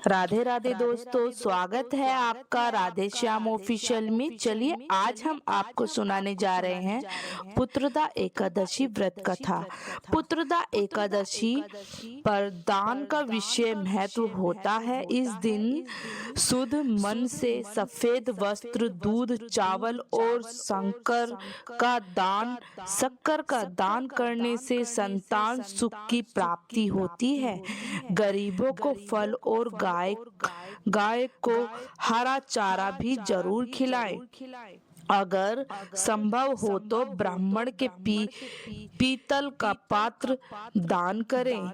राधे राधे दोस्तों, स्वागत है आपका राधे श्याम ऑफिशियल में। चलिए आज हम आपको सुनाने जा रहे हैं पुत्रदा एकादशी व्रत कथा। पुत्रदा एकादशी पर दान का विषय महत्व होता है। इस दिन शुद्ध मन से सफेद वस्त्र, दूध, चावल और शक्कर का दान करने से संतान सुख की प्राप्ति होती है। गरीबों को फल और गाय को हरा चारा भी जरूर खिलाएं। अगर संभव हो तो ब्राह्मण के पीतल का पात्र दान करें।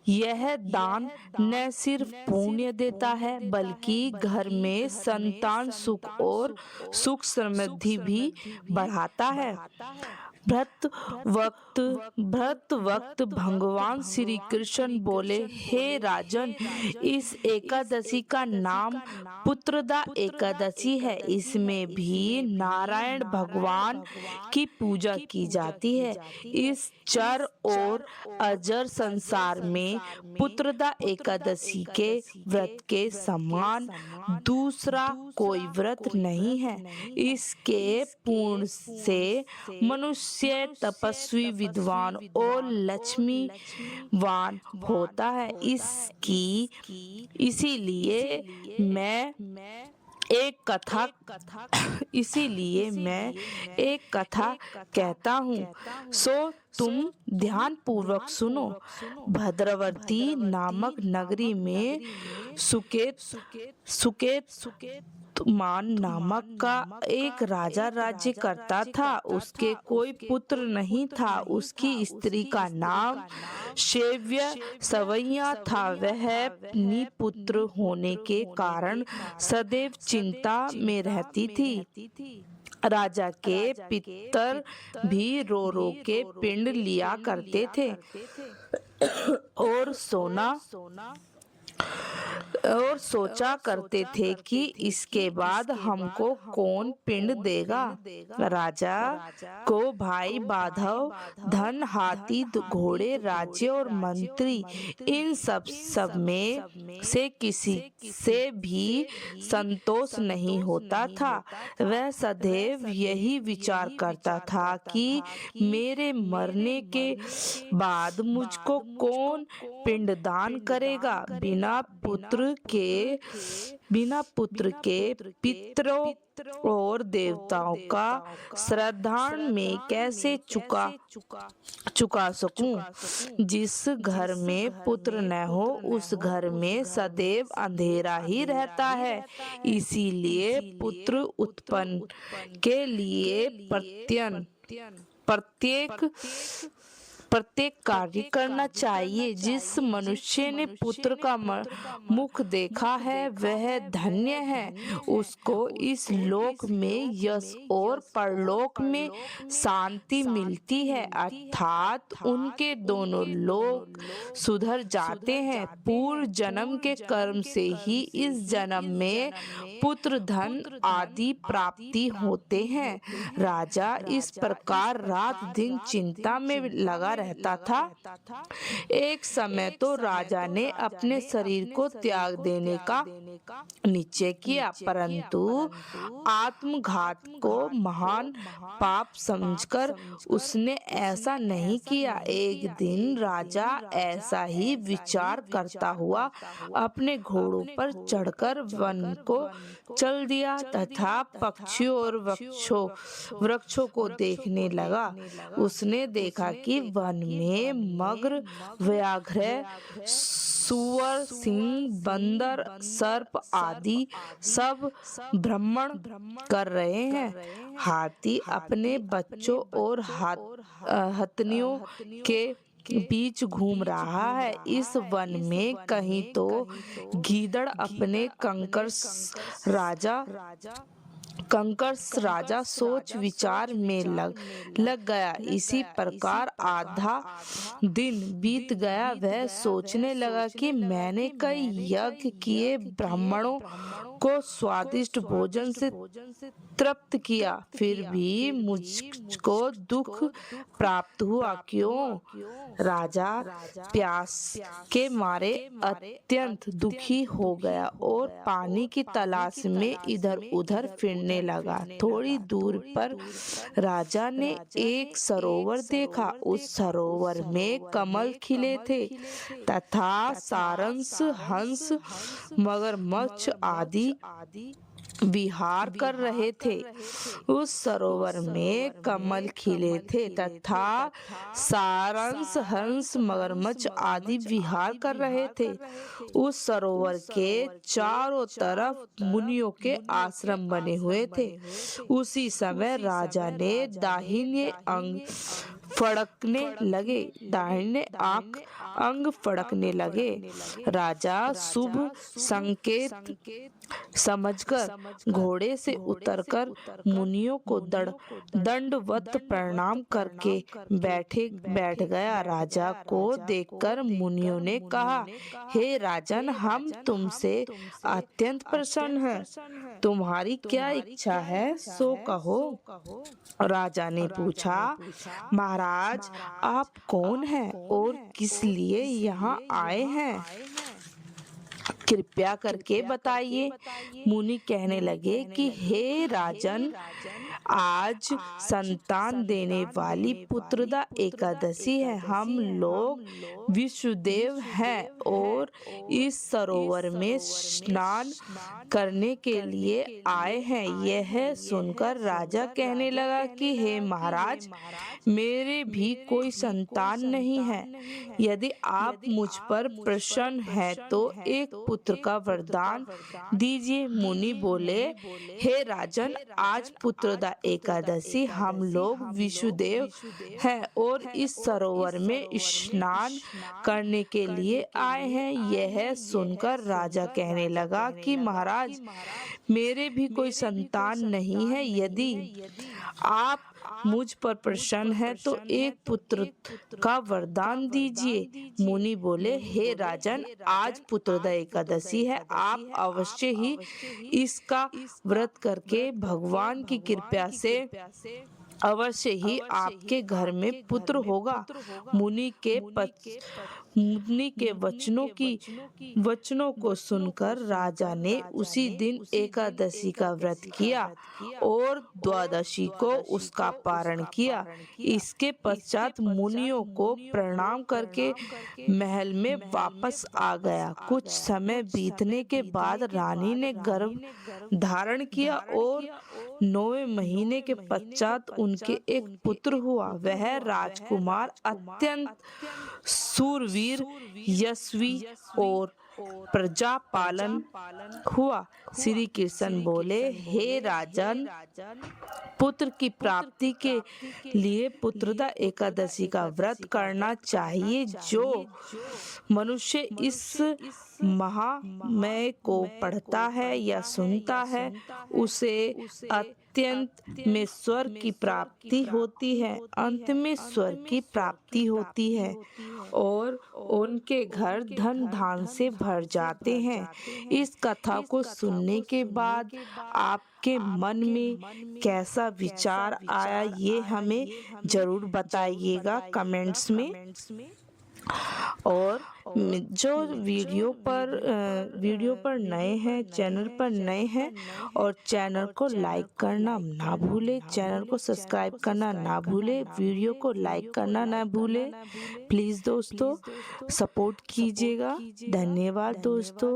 यह दान न सिर्फ पुण्य देता है बल्कि घर में संतान सुख और सुख समृद्धि भी बढ़ाता है। भ्रत वक्त भगवान श्री कृष्ण बोले, हे राजन, इस एकादशी का नाम पुत्रदा एकादशी है। इसमें भी नारायण भगवान की पूजा की जाती है। इस चर और अजर संसार में पुत्रदा एकादशी के व्रत के समान दूसरा कोई व्रत नहीं है। इसके पुण्य से मनुष्य तपस्वी, विद्वान और लक्ष्मीवान होता है। इसीलिए मैं एक कथा कहता हूँ, सो तुम ध्यान पूर्वक सुनो। भद्रवती नामक नगरी में सुकेत मान नामक का एक राजा राज्य करता था। उसके कोई पुत्र नहीं था। उसकी स्त्री का नाम सवैया था। वह निपुत्र होने के कारण सदैव चिंता में रहती थी। राजा के पितर भी रो रो के पिंड लिया करते थे और सोचा करते थे कि इसके बाद हमको कौन पिंड देगा। राजा को भाई बाधव धन, हाथी, घोड़े, राज्य और मंत्री, इन सब में से किसी से भी संतोष नहीं होता था। वह सदैव यही विचार करता था कि मेरे मरने के बाद मुझको कौन पिंडदान करेगा। बिना पुत्र के पितरों और देवताओं का श्राद्ध में कैसे चुका सकूं। जिस घर में पुत्र न हो उस घर में सदैव अंधेरा ही रहता है। इसीलिए पुत्र उत्पन्न के लिए प्रत्येक कार्य करना चाहिए। जिस मनुष्य ने पुत्र का मुख देखा है वह धन्य है। उसको इस लोक में यश और परलोक में शांति मिलती है, अर्थात उनके दोनों लोक सुधर जाते हैं। पूर्व जन्म के कर्म से ही इस जन्म में पुत्र, धन आदि प्राप्ति होते हैं। राजा इस प्रकार रात दिन चिंता में लगा रहता था। एक समय तो राजा ने अपने शरीर को त्याग देने का निश्चय किया, परंतु आत्मघात को महान पाप समझकर उसने ऐसा नहीं किया। एक दिन राजा ऐसा ही विचार करता हुआ अपने घोड़ों पर चढ़कर वन को चल दिया तथा पक्षियों और वृक्षों को देखने लगा। उसने देखा कि वन में मगर, व्याघ्र, सूअर, सिंह, बंदर, सर्प आदि सब भ्रमण कर रहे हैं। हाथी अपने बच्चों और हथनियों के बीच घूम रहा है। इस वन में कहीं तो गीदड़ अपने कंकर कंकर राजा सोच विचार में लग गया। इसी प्रकार आधा दिन बीत गया। वह सोचने लगा कि मैंने कई यज्ञ किए, ब्राह्मणों को स्वादिष्ट भोजन से तृप्त किया, फिर भी मुझको दुख प्राप्त हुआ। क्यों? राजा प्यास के मारे अत्यंत दुखी हो गया और पानी की तलाश में इधर उधर फिरने लगा। थोड़ी दूर पर राजा ने एक सरोवर देखा। उस सरोवर में कमल खिले थे तथा सारंश, हंस, मगरमच्छ आदि विहार कर रहे थे। उस सरोवर में कमल खिले थे तथा सारंश, हंस, मगरमच्छ आदि विहार कर रहे थे। उस सरोवर के चारों तरफ मुनियों के आश्रम बने हुए थे। उसी समय राजा ने दाहिने अंग फड़कने लगे। राजा शुभ संकेत समझकर घोड़े से उतरकर मुनियों को दंडवत प्रणाम करके बैठ गया। राजा को देखकर मुनियों ने कहा, हे राजन, हम तुमसे अत्यंत प्रसन्न हैं। तुम्हारी क्या इच्छा है सो कहो। राजा ने पूछा, महाराज, आप कौन हैं और किस लिए यहाँ आए हैं? कृपया करके बताइए। मुनि कहने लगे कि हे राजन, आज संतान देने वाली पुत्रदा एकादशी है। हम लोग विष्णुदेव हैं और इस सरोवर में स्नान करने के लिए आए हैं। यह सुनकर राजा कहने लगा कि हे महाराज, मेरे भी कोई संतान नहीं है। यदि आप मुझ पर प्रसन्न हैं तो एक पुत्र का वरदान दीजिए। मुनि बोले, हे राजन, आज पुत्रदा एकादशी, हम लोग विष्णुदेव हैं और इस सरोवर में स्नान करने के लिए आए हैं। यह सुनकर राजा कहने लगा कि महाराज, मेरे भी कोई संतान नहीं है। यदि आप मुझ पर प्रसन्न है तो एक पुत्र का वरदान दीजिए। मुनि बोले, हे राजन, आज पुत्रदा एकादशी है। आप अवश्य ही इसका व्रत करके भगवान की कृपा से अवश्य ही आपके घर में पुत्र होगा। मुनि के वचनों को सुनकर राजा ने उसी दिन एकादशी का व्रत किया और द्वादशी को उसका पारण किया। इसके पश्चात मुनियों को प्रणाम करके महल में वापस आ गया। कुछ समय बीतने के बाद रानी ने गर्भ धारण किया और 9वें महीने के पश्चात उनके एक पुत्र हुआ। वह राजकुमार अत्यंत शूरवीर, यशस्वी और प्रजा पालन हुआ। श्री कृष्ण बोले, हे राजन, पुत्र की प्राप्ति के लिए पुत्रदा एकादशी का व्रत करना चाहिए। जो मनुष्य इस महामय को पढ़ता है या सुनता है, उसे अत्यंत में स्वर्ग की प्राप्ति होती है, अंत में स्वर्ग की प्राप्ति होती है और उनके घर धन धान से भर जाते हैं। इस कथा को सुनने के बाद आपके मन में कैसा विचार आया, ये हमें जरूर बताइएगा कमेंट्स में। और जो वीडियो पर नए हैं, चैनल पर नए हैं, और चैनल को लाइक करना ना भूले, चैनल को सब्सक्राइब करना ना भूले, वीडियो को लाइक करना ना भूले। प्लीज़ दोस्तों, सपोर्ट कीजिएगा। धन्यवाद दोस्तों।